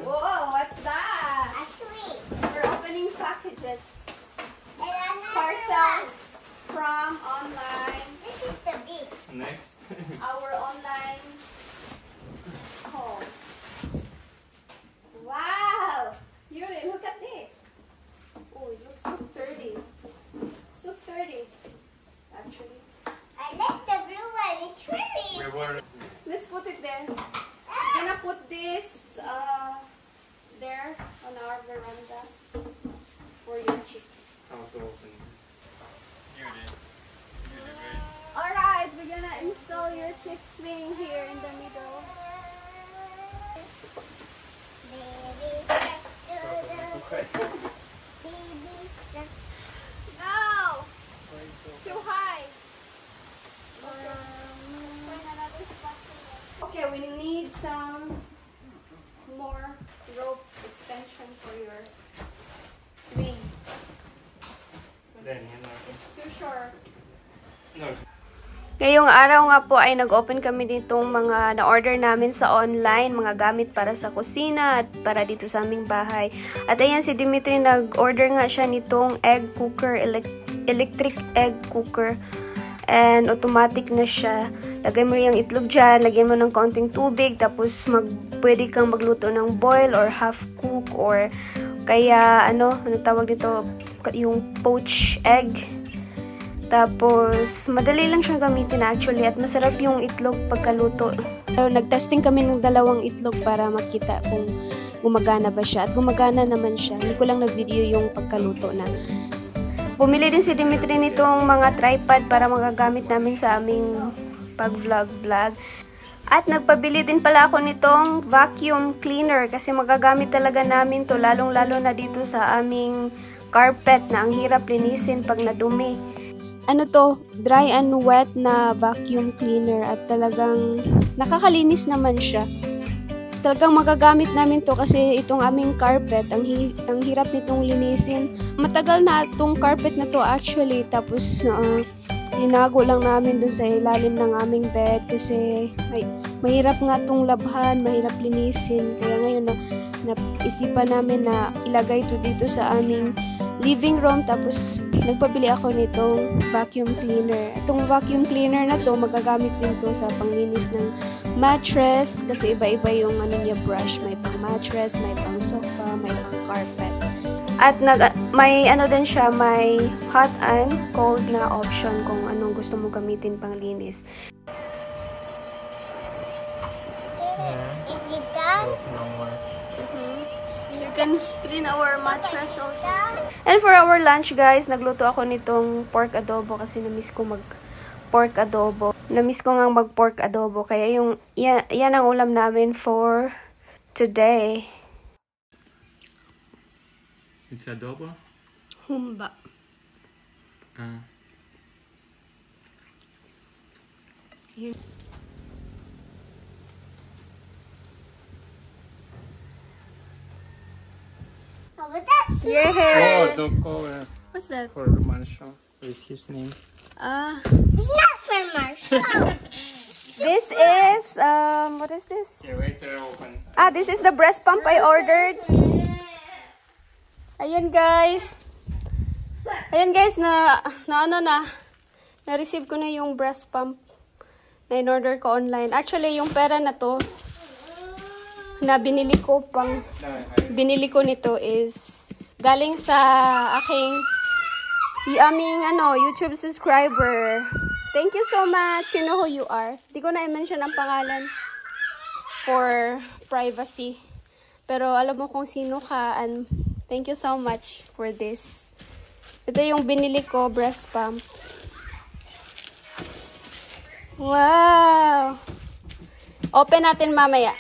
Whoa, what's that? A sweet. We're opening packages. Parcels from online. This is the big. Next. Our online homes. Wow! Yuri, look at this. Oh, it looks so sturdy. So sturdy, actually. I like the blue one. It's pretty. Let's put it there. We're gonna put this there on our veranda for your chicken. How to open this? You did. You did great. Alright, we're gonna install your chick swing here in the middle. Baby shark, doo-doo. Baby shark. No! Too high. Okay, we need some more rope extension for your swing. Then, yan na. It's too short. No. Ngayong araw nga po ay nag-open kami ditong mga na-order namin sa online, mga gamit para sa kusina at para dito sa aming bahay. At ayan, si Dimitri nag-order nga siya nitong egg cooker, electric egg cooker. And automatic na siya. Lagay mo yung itlog dyan, lagyan mo ng konting tubig, tapos pwede kang magluto ng boil or half cook or kaya ano tawag dito, yung poached egg. Tapos, madali lang siyang gamitin actually at masarap yung itlog pagkaluto. So, nag-testing kami ng dalawang itlog para makita kung gumagana ba siya. At gumagana naman siya. Hindi ko lang na-video yung pagkaluto na. Bumili din si Dimitri nitong mga tripod para magagamit namin sa aming pag-vlog. At nagpabili din pala ako nitong vacuum cleaner kasi magagamit talaga namin to lalong-lalo na dito sa aming carpet na ang hirap linisin pag nadumi. Ano to, dry and wet na vacuum cleaner at talagang nakakalinis naman siya. Talagang magagamit namin to kasi itong aming carpet, ang hirap nitong linisin. Matagal na itong carpet na to actually, tapos tinago lang namin dun sa ilalim ng aming bed kasi mahirap nga itong labhan, mahirap linisin. Kaya ngayon naisipan namin na ilagay to dito sa aming living room, tapos nagpabili ako nitong vacuum cleaner. Itong vacuum cleaner na to, magagamit din to sa panglinis ng mattress kasi iba-iba yung niya brush. May pang mattress, may pang sofa, may pang carpet. At may din siya, may hot and cold na option kung anong gusto mo gamitin pang linis. Is it done? You can clean our mattress also. And for our lunch guys, nagluto ako nitong pork adobo kasi na-miss ko mag-pork adobo. Na-miss ko nga mag-pork adobo kaya yan ang ulam namin for today. It's adobo? Humba. Oh, but that's Yeah. Oh, don't go What's that? for Marshall. What is his name? it's not for Marshall. This is what is this? Yeah, wait till open. This is the breast pump I ordered. Ayan guys. Na-receive ko na yung breast pump. na in-order ko online. Actually, yung pera na to, na binili ko nito is galing sa aming YouTube subscriber. Thank you so much. You know who you are. Di ko na i-mention ang pangalan for privacy. Pero alam mo kung sino ka, and thank you so much for this. Ito yung binili ko, breast pump. Wow! Open natin mamaya.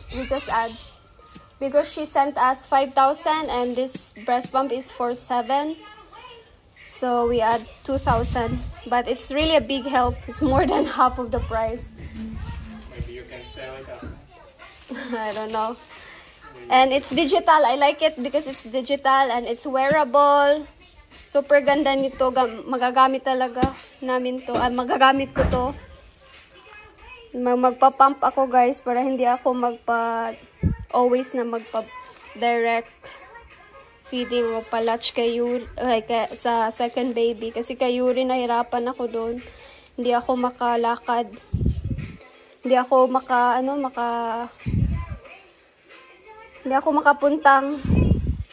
We just add. Because she sent us 5,000 and this breast pump is for 7. So we add 2,000. But it's really a big help. It's more than half of the price. Maybe you can sell it after. I don't know. And it's digital. I like it because it's digital and it's wearable. Super ganda nito. Magagamit talaga namin to. Magagamit ko to. Magpa-pump ako guys para hindi ako always na magpa-direct feeding o pa-latch kay Yuri, sa second baby. Kasi kay Yuri nahirapan ako doon. Hindi ako makalakad. Hindi ako hindi ako makapuntang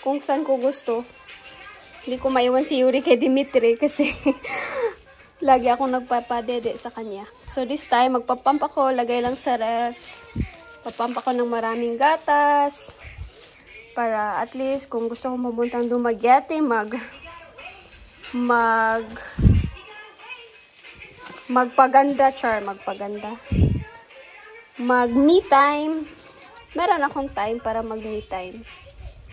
kung saan ko gusto. Hindi ko maiwan si Yuri kay Dimitri kasi lagi akong nagpapadede sa kanya. So this time, magpapump ako, lagay lang sa ref. Papump ako ng maraming gatas. Para at least, kung gusto ko mabuntang Dumaguete, magpaganda, magpaganda. Mag-me time. Meron akong time para mag-me time.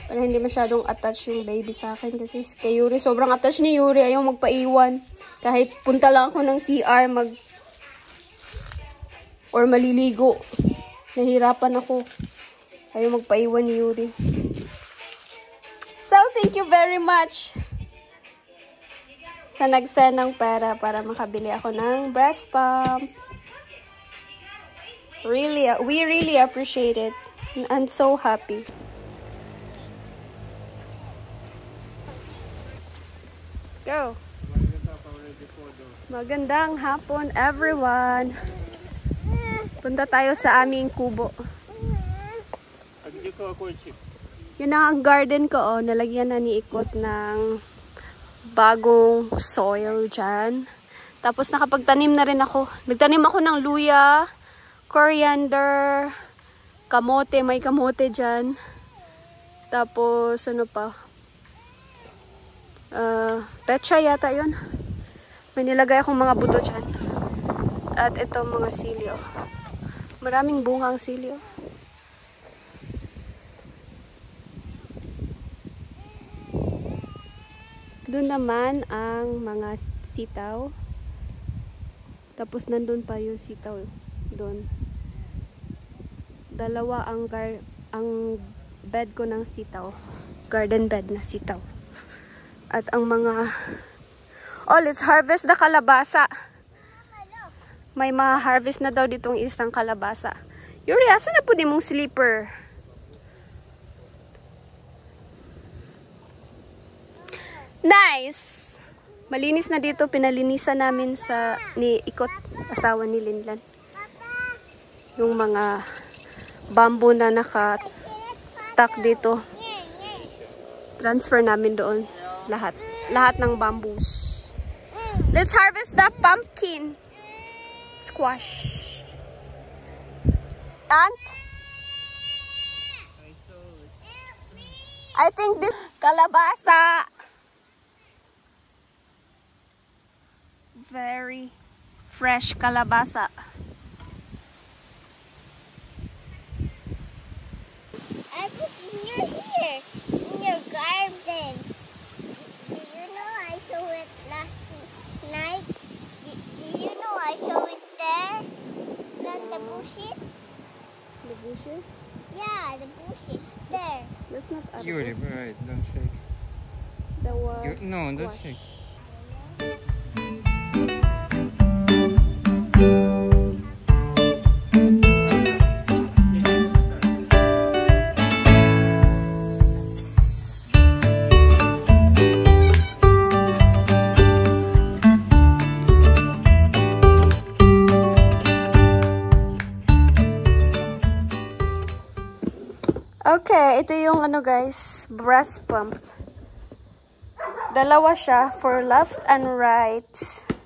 Para hindi masyadong attach yung baby sa akin. Kasi kay Yuri, sobrang attach ni Yuri. Ayaw magpaiwan. Kahit punta lang ako ng CR, or maliligo. Nahirapan ako. Ayaw magpaiwan ni Yuri. So, thank you very much sa nag-send ng pera para makabili ako ng breast pump. Really, we really appreciate it. I'm so happy. Go. Magandang hapon, everyone. Punta tayo sa aming kubo. Yun ang garden ko, nalagyan na ni Ikot ng bagong soil dyan. Tapos nakapagtanim na rin ako. Nagtanim ako ng luya, coriander, kamote, may kamote dyan. Tapos ano pa? Pecha yata yun. May nilagay akong mga buto dyan. At ito mga silyo. Maraming bunga ang silyo. Doon naman ang mga sitaw. Tapos nandun pa yung sitaw doon. Dalawa ang bed ko ng sitaw. Garden bed na sitaw. At ang mga let's harvest the kalabasa. May ma-harvest na daw ditong isang kalabasa. Yuri, asan na po di mong sleeper? Nice! Malinis na dito. Pinalinisan namin ni Ikot, asawa ni Linlan. Yung mga bamboo na naka-stack dito. Transfer namin doon. Lahat ng bamboos. Let's harvest the pumpkin. Squash. Ant? I think this kalabasa. Very fresh kalabasa. I was near here. It's in your garden. Do you know I saw it last night? Do you know I saw it there? Plant the bushes. The bushes? Yeah, the bushes there. That's not other Yuri, bushes. right, don't shake. That was No, don't squash. shake. Okay, ito yung ano guys, breast pump. Dalawa siya for left and right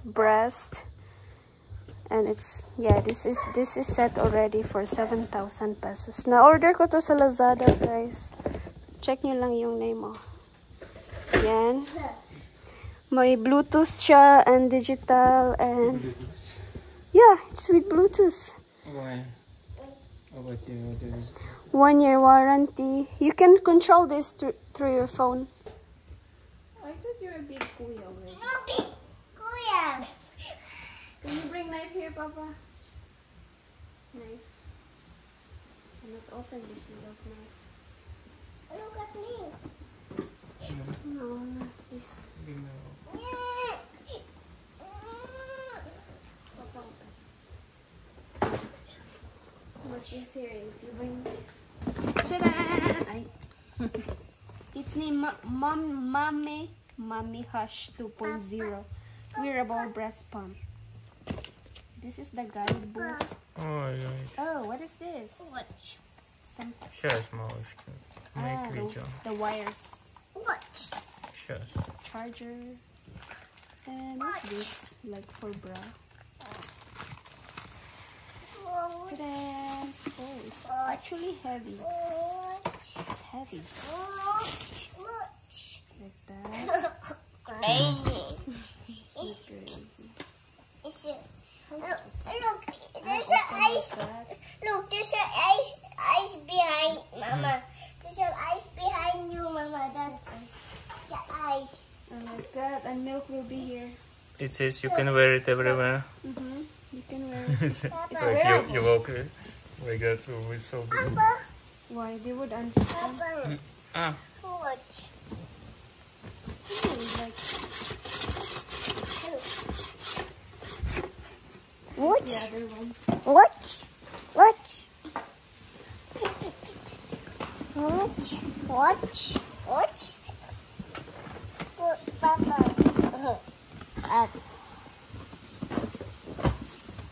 breast. And it's, yeah, this is set already for 7,000 pesos. Na-order ko to sa Lazada, guys. Check nyo lang yung name mo. Yan. May Bluetooth siya and digital and... Yeah, it's with Bluetooth. Why? What do you do this? 1-year warranty. You can control this through your phone. I thought you're a big kuya already. Big kuya. Can you bring knife here, Papa? Knife. Cannot open this without knife. Look at me. No, not this. Papa, open. Much easier if you bring knife. Ta-da! Ay. It's named Mommy Hush 2.0 wearable breast pump. This is the guidebook. Oh, yeah. Oh, what is this? Watch. Some Сейчас, малышка. Make video. the wires, Watch. Сейчас. charger, and what's this? Like for bra. Ta-da! Oh, it's actually heavy. It's heavy. Like that. Crazy. It's not crazy. Is it? Look, there's Ah, an open ice. like that. Look, there's an ice behind, Mama. There's an ice behind you, Mama. That's the ice. And like that, and milk will be here. It says you can wear it everywhere. You can wear it. Like you walk it. We got through with so good. Papa, Why? They would understand. Papa, Ah, watch. Like, Watch. the other one. Watch. Watch. Watch. Watch. Watch. Papa.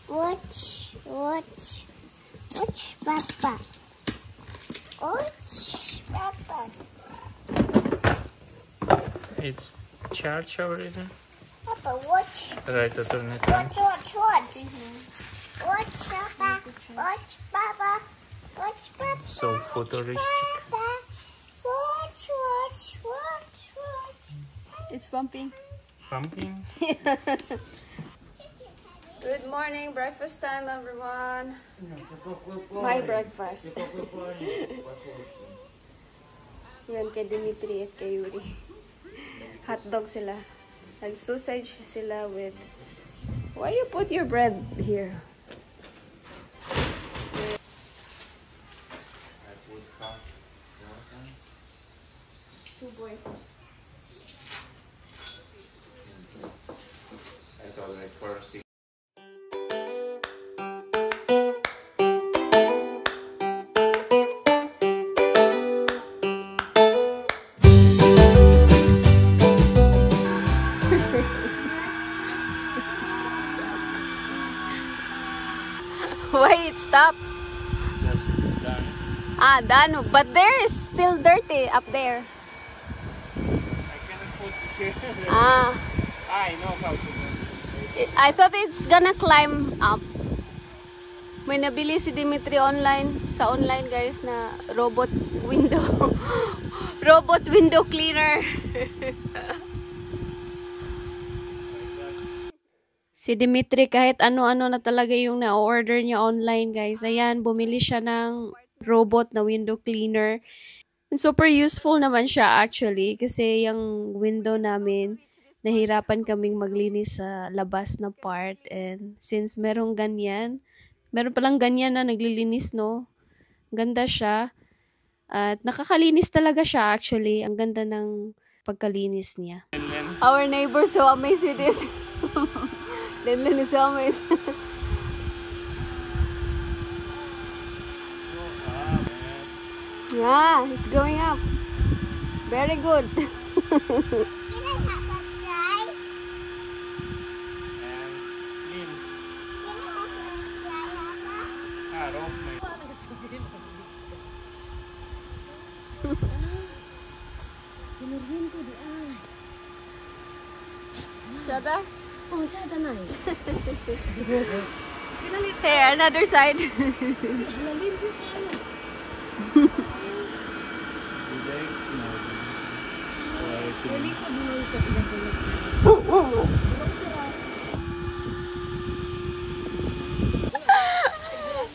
Watch. Watch. Watch, Papa. Watch, Papa. it's charged already. Papa, watch. Right, to turn it on. Watch, watch, watch. Watch, Papa. Watch, Papa. Watch, Papa. So futuristic. Papa. Watch, watch, watch, watch. It's pumping. Pumping. Good morning, breakfast time, everyone. My breakfast. Yun, kay Dimitri at kay Yuri. Hotdog sila. Nag-sausage sila with... Why you put your bread here? Two boys. I thought like first. Why it stopped? Ah, done. But there is still dirty up there. I cannot put here. Ah, I know how to do it. I thought it's gonna climb up. May nabili si Dimitri sa online guys na robot window. Robot window cleaner. Si Dimitri kahit ano-ano na talaga yung na-order niya online guys. Ayan, bumili siya ng robot na window cleaner. And super useful naman siya actually kasi yung window namin nahirapan kaming maglinis sa labas na part, and since meron palang ganyan na naglilinis, no? Ganda siya. At nakakalinis talaga siya actually. Ang ganda ng pagkalinis niya. Our neighbor so amazed with this. Lenlen is so amazed. Yeah, it's going up. Very good. Can I have a try? And clean. Can I have a try, Papa? Ah, rope. Chata? Oh, chata na. Here, another side.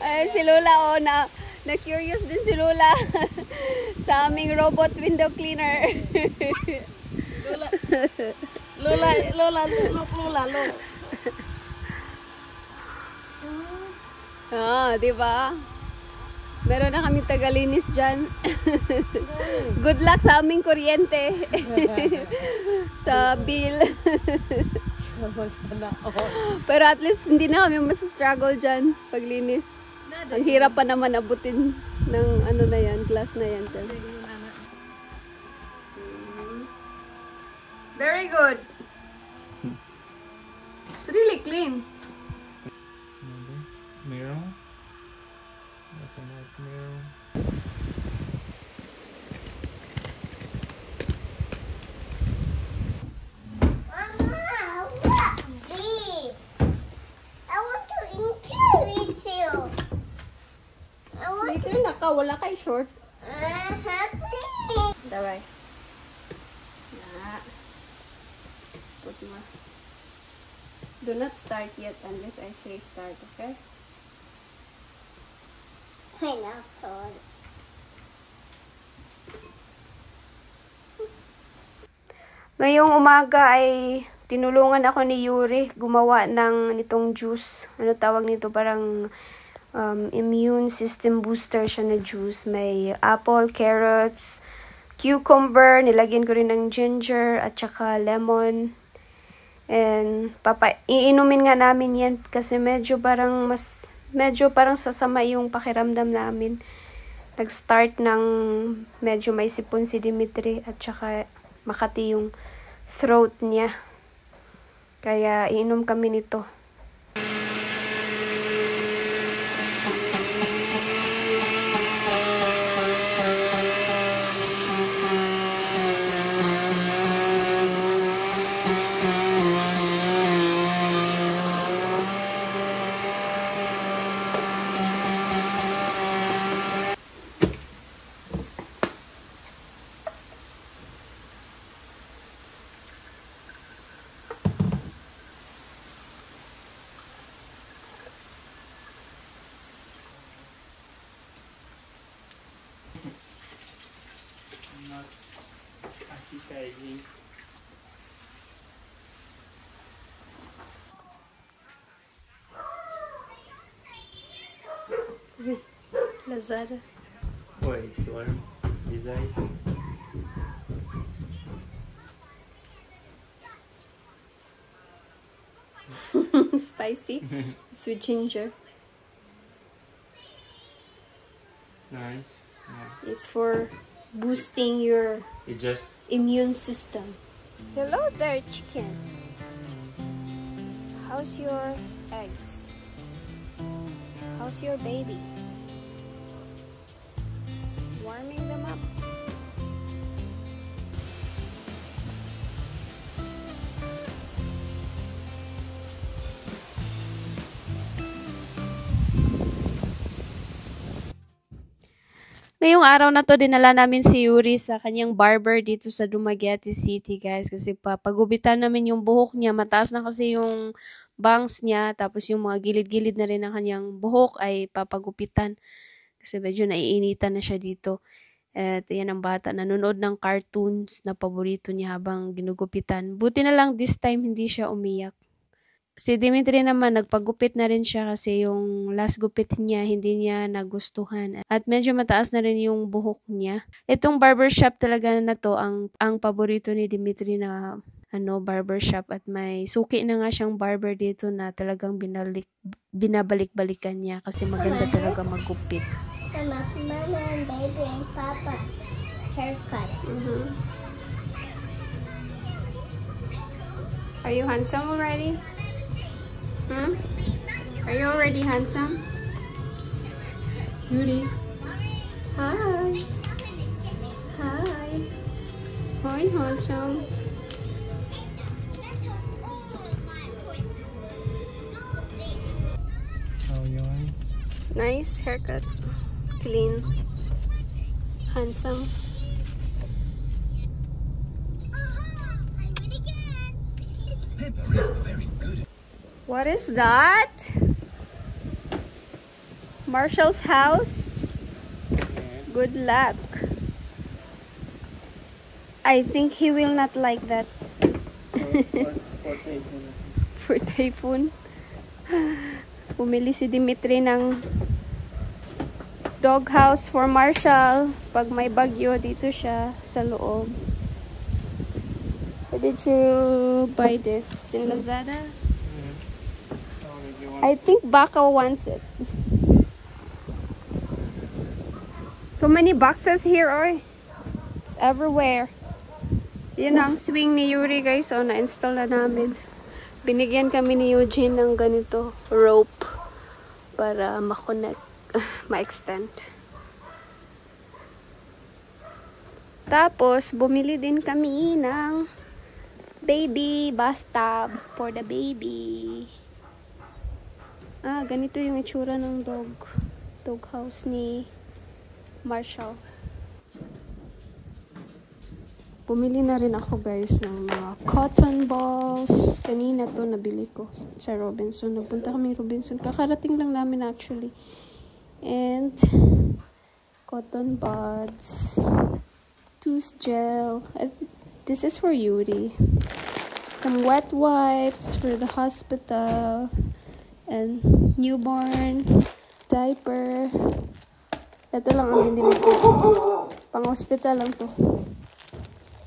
Ay, si Lola, oh, na-curious din si Lola sa aming robot window cleaner. Lola. Ah, di ba? Meron na kami tagalinis dyan. Good luck sa aming kuryente. Sa bill. Pero at least hindi na kami mas-struggle dyan paglinis. Ang hirap pa naman abutin ng ano na yan, glass na yan dyan. Very good. It's really clean. Mirror. Open that mirror. Mama, what? Bee. I want to enjoy with you. I want Later na ka, wala kay short. please. Давай. Yeah. Put mo. Do not start yet unless I say start, okay? I know, Paul. Ngayong umaga ay tinulungan ako ni Yuri gumawa ng nitong juice. Ano tawag nito? Parang immune system booster siya na juice. May apple, carrots, cucumber, nilagyan ko rin ng ginger at saka lemon. And iinumin nga namin yan kasi medyo parang sasama yung pakiramdam namin. Nag-start ng medyo may sipon si Dimitri at saka makati yung throat niya. Kaya iinom kami nito. Not appetizing. Lazada. Why it's warm? These eyes. Spicy. It's with ginger. Nice. Yeah. It's for boosting your It just immune system. Hello there, chicken. How's your eggs? How's your baby? Warming them up. Ngayong araw na to, dinala namin si Yuri sa kanyang barber dito sa Dumaguete City, guys. Kasi papagubitan namin yung buhok niya. Mataas na kasi yung bangs niya. Tapos yung mga gilid-gilid na rin ng kanyang buhok ay papagupitan. Kasi medyo naiinitan na siya dito. At yan ang bata. Nanonood ng cartoons na paborito niya habang ginugupitan. Buti na lang this time hindi siya umiyak. Si Dimitri naman, nagpagupit na rin siya kasi yung last gupit niya, hindi niya nagustuhan. At medyo mataas na rin yung buhok niya. Itong barbershop talaga na to, ang paborito ni Dimitri na barbershop. At may suki na nga siyang barber dito na talagang binabalik-balikan niya kasi maganda talaga maggupit. Mama and baby and Papa haircut. Are you handsome already? Are you already handsome? Yuri. Hi. handsome. Oh, yawn. Nice haircut. Clean. Handsome. What is that? Marshall's house? Good luck. I think he will not like that. For typhoon. Bumili si Dimitri ng doghouse for Marshall. Pag may bagyo, dito siya sa loob. Where did you buy this? In Lazada? I think Baka wants it. So many boxes here, oy. It's everywhere. Yan ang swing ni Yuri, guys. So, na-install na namin. Binigyan kami ni Eugene ng ganito rope para ma-connect, ma-extend. Tapos, bumili din kami ng baby bathtub for the baby. Ganito yung itsura ng dog house ni Marshall. Bumili na rin ako, guys, ng mga cotton balls. Kanina to nabili ko sa Robinson. Nagpunta kami Robinson. Kakarating lang namin actually. And cotton buds. Tooth gel. This is for Yuri. Some wet wipes for the hospital. And newborn diaper. Ito lang ang binili ko. Pang-hospital lang to.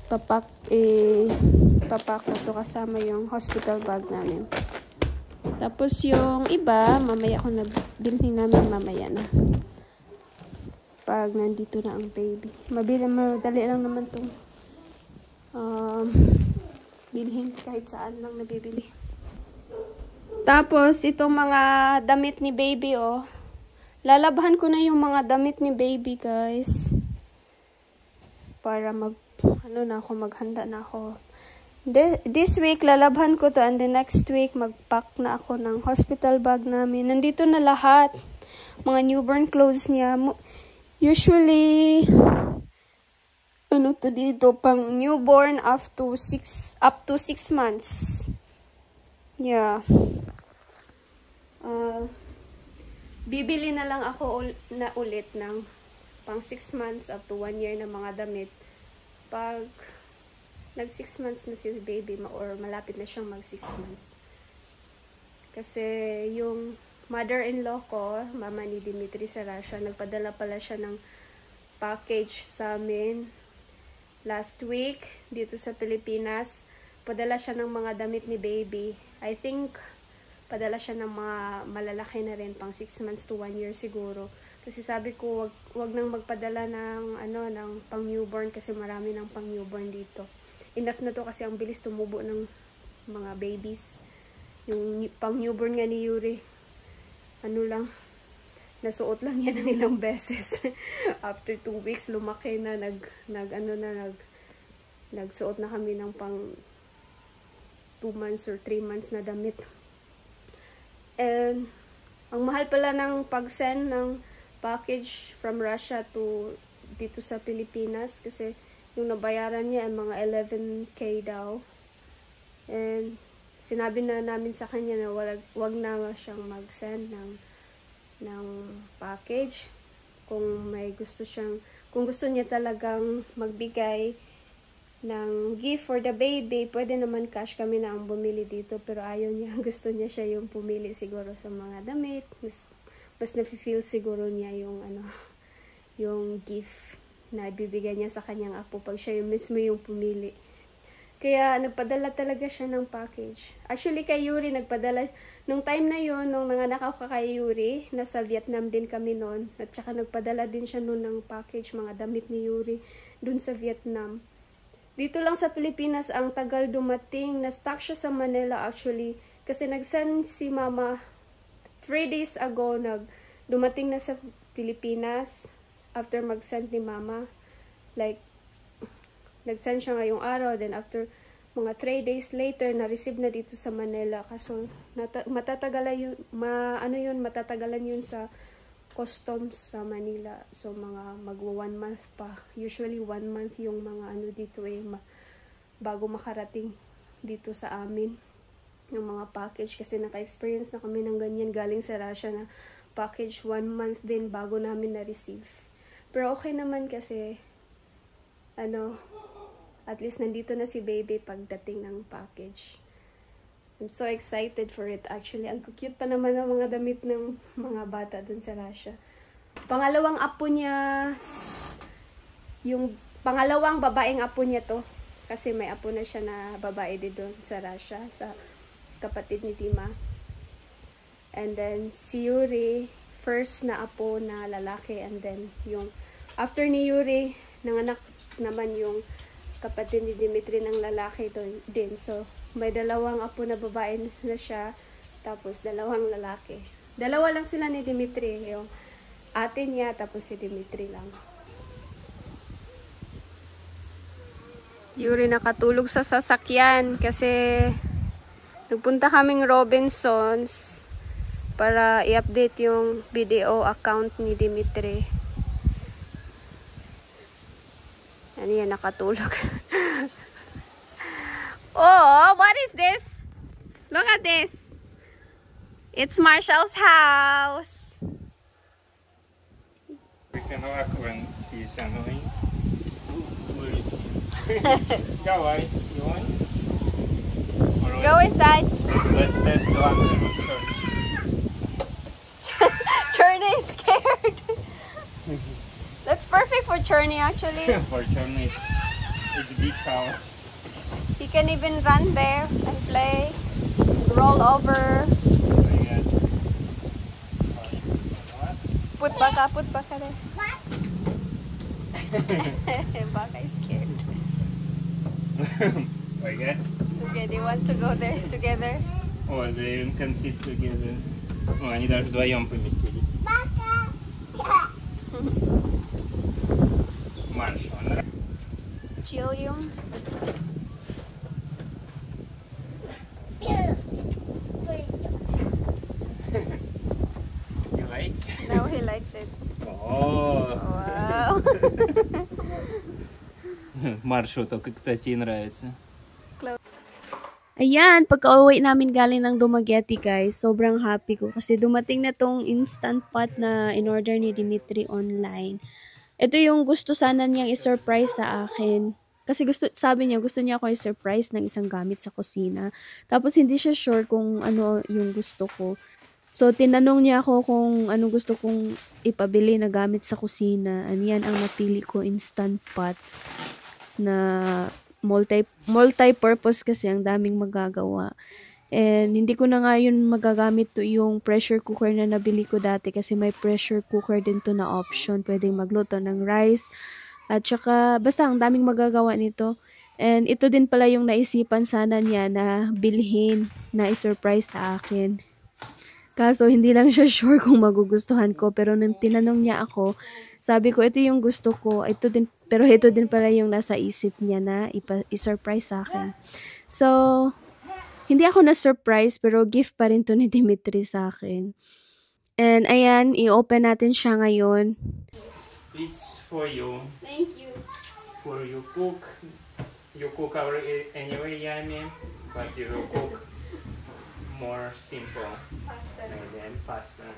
Papak ko to kasama yung hospital bag namin. Tapos yung iba, mamaya ko na bilhin namin mamaya na. Pag nandito na ang baby. Madali lang naman tong bilhin kahit saan lang nabibili. Tapos, itong mga damit ni baby, oh. Lalabhan ko na yung mga damit ni baby, guys. Para maghanda na ako. This week, lalabhan ko to. And the next week, mag-pack na ako ng hospital bag namin. Nandito na lahat. Mga newborn clothes niya. Usually, to dito, pang newborn up to 6 months. Yeah. Bibili na lang ako ulit ng pang 6 months up to 1 year na mga damit pag nag 6 months na si baby or malapit na siyang mag 6 months. Kasi yung mother-in-law ko, mama ni Dimitri sa Russia, nagpadala pala siya ng package sa amin last week dito sa Pilipinas. Padala siya ng mga damit ni baby. I think padala siya ng mga malalaki na rin, pang 6 months to 1 year siguro. Kasi sabi ko, wag nang magpadala ng ng pang newborn kasi marami ng pang newborn dito. Enough na to kasi ang bilis tumubo ng mga babies. Yung pang newborn nga ni Yuri, nasuot lang yan ng ilang beses. After 2 weeks, lumaki na, nagsuot na kami ng pang 2 months or 3 months na damit. And ang mahal pala ng pag-send ng package from Russia to dito sa Pilipinas kasi yung nabayaran niya ay mga 11K daw. And sinabi na namin sa kanya na wag na siyang mag-send ng package kung gusto niya talagang magbigay ng gift for the baby, pwede naman cash kami na ang bumili dito, pero ayaw niya, gusto niya siya yung pumili siguro sa mga damit. Mas nafe-feel siguro niya yung yung gift na ibibigay niya sa kanyang apo pag siya yung mismo yung pumili. Kaya nagpadala talaga siya ng package. Actually kay Yuri nagpadala nung time na yon, nung nanganak ako kay Yuri, nasa Vietnam din kami noon, at saka nagpadala din siya noon ng package, mga damit ni Yuri dun sa Vietnam. Dito lang sa Pilipinas, ang tagal dumating. Na-stuck siya sa Manila actually. Kasi nag-send si mama 3 days ago. Dumating na sa Pilipinas after mag-send ni mama. Like nag-send siya ngayong araw. Then after mga 3 days later, na-receive na dito sa Manila. Kaso matatagalan yun, matatagalan yun sa customs sa Manila. So mga magwa 1 month pa. Usually 1 month yung mga ano dito bago makarating dito sa amin yung mga package, kasi naka-experience na kami ng ganyan galing sa Russia na package 1 month din bago namin na-receive. Pero okay naman kasi at least nandito na si baby pagdating ng package. I'm so excited for it actually. Ang cute pa naman ng mga damit ng mga bata dun sa Russia. Pangalawang apo niya, yung pangalawang babaeng apo niya to. Kasi may apo na siya na babae din doon sa Russia, sa kapatid ni Tima. And then si Yuri, first na apo na lalaki. And then yung after ni Yuri, nanganak naman yung kapatid ni Dimitri ng lalaki din. So may dalawang apo na babae na siya, tapos dalawang lalaki. Dalawa lang sila ni Dimitri, yung ate niya, tapos si Dimitri lang. Yuri nakatulog sa sasakyan kasi nagpunta kaming Robinsons para i-update yung video account ni Dimitri. Ano yan, nakatulog. Oh, what is this? Look at this. It's Marshall's house. We can walk when he's annoying. Where is he? Go away. You want? Go inside. Let's test the one. Churney is scared. That's perfect for Churney actually. For Johnny, it's big house. He can even run there and play, roll over. Put baka there. Baka is scared. Okay. Okay, they want to go there together. О, they can sit together. О, они даже вдвоем поместились. Маршал. Chilium. You like? Now he likes it. Oh. Wow. Маршу только кстати нравится. Ayan, pagka-uwi namin galing ng Dumaguete guys, sobrang happy ko kasi dumating na tong instant pot na in-order ni Dimitri online. Ito yung gusto sana niyang i-surprise sa akin. Kasi sabi niya, gusto niya ako i-surprise ng isang gamit sa kusina. Tapos hindi siya sure kung ano yung gusto ko. So, tinanong niya ako kung anong gusto kong ipabili na gamit sa kusina. Yan ang napili ko, instant pot na multi-purpose kasi ang daming magagawa. And hindi ko na nga yun magagamit to yung pressure cooker na nabili ko dati kasi may pressure cooker din to na option. Pwedeng magluto ng rice. At saka, basta ang daming magagawa nito. And ito din pala yung naisipan sana niya na bilhin na i-surprise sa akin. Kaso, hindi lang siya sure kung magugustuhan ko. Pero nung tinanong niya ako, sabi ko, ito yung gusto ko. Pero ito din pala yung nasa isip niya na i-surprise sa akin. So, hindi ako na-surprise, pero gift pa rin to ni Dimitri sa akin. And ayan, i-open natin siya ngayon. It's for you. Thank you. For you cook. You cook anyway yummy, but you will cook more simple Pasta. and faster.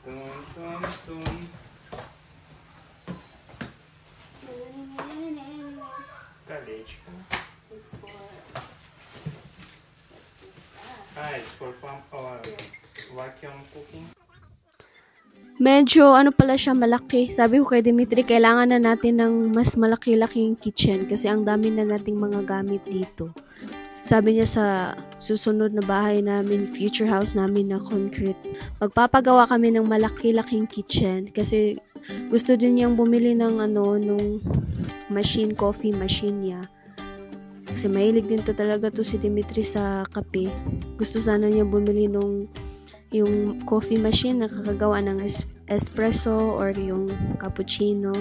Tum. Колечко. It's for... What's this? It's for vacuum cooking. Medyo, pala siya, malaki. Sabi ko kay Dimitri, kailangan na natin ng mas malaki-laking kitchen kasi ang dami na nating mga gamit dito. Sabi niya sa susunod na bahay namin, future house namin na concrete, magpapagawa kami ng malaki-laking kitchen kasi gusto din niyang bumili ng nung machine, coffee machine niya. Kasi mahilig din talaga to si Dimitri sa kape. Gusto sana niya bumili yung coffee machine na kakagawa ng espresso or yung cappuccino.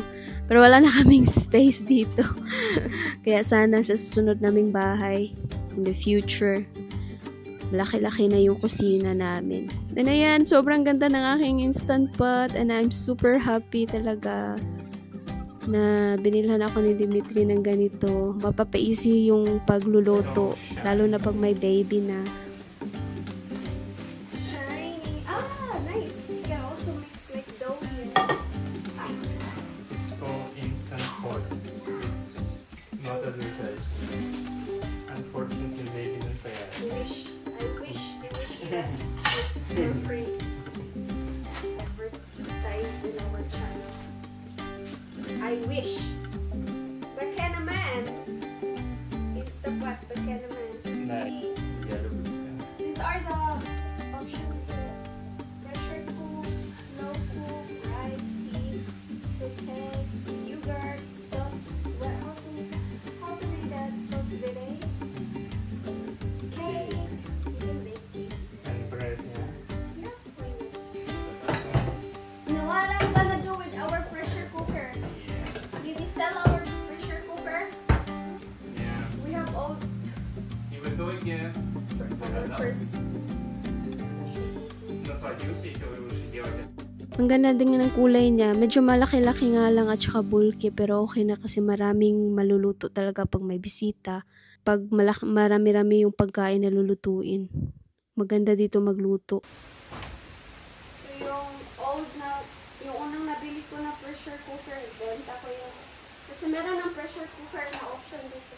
Pero wala na kaming space dito. Kaya sana sa susunod naming bahay, in the future, laki-laki na yung kusina namin. And ayan, sobrang ganda ng aking Instant Pot and I'm super happy talaga na binilhan ako ni Dimitri ng ganito. Mapapaisi yung pagluluto, lalo na pag may baby na. Shiny. Ah, nice. You can also mix like dough here. It's called Instant Pot. It's not advertised. Unfortunately, they didn't pay us. I wish they would give us this for free. Advertise in our channel. I wish. Baka naman. Instant Pot, baka naman. These are the options here. Pressure cook, slow cook, rice, steam, saute, yogurt, sauce. How to read that? Sauce vide. Cake. You can make cake. And bread, yeah. Yeah, why not? Now what I'm gonna do with our pressure cooker? Did we sell our pressure cooker? Yeah. We have all You will do again. our first. Насладился, если вы лучше делать. Ang ganda din ng kulay niya. Medyo malaki-laki nga lang at saka bulky pero okay na kasi maraming maluluto talaga pag may bisita. Pag marami-rami yung pagkain na lulutuin. Maganda dito magluto. So yung unang nabili ko na pressure cooker, benta ko yun. Kasi meron ng pressure cooker na option dito.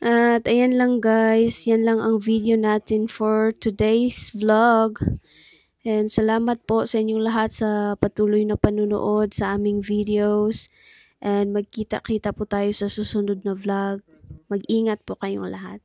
At ayan lang guys, yan lang ang video natin for today's vlog. And salamat po sa inyong lahat sa patuloy na panunood sa aming videos. And magkita-kita po tayo sa susunod na vlog. Mag-ingat po kayong lahat.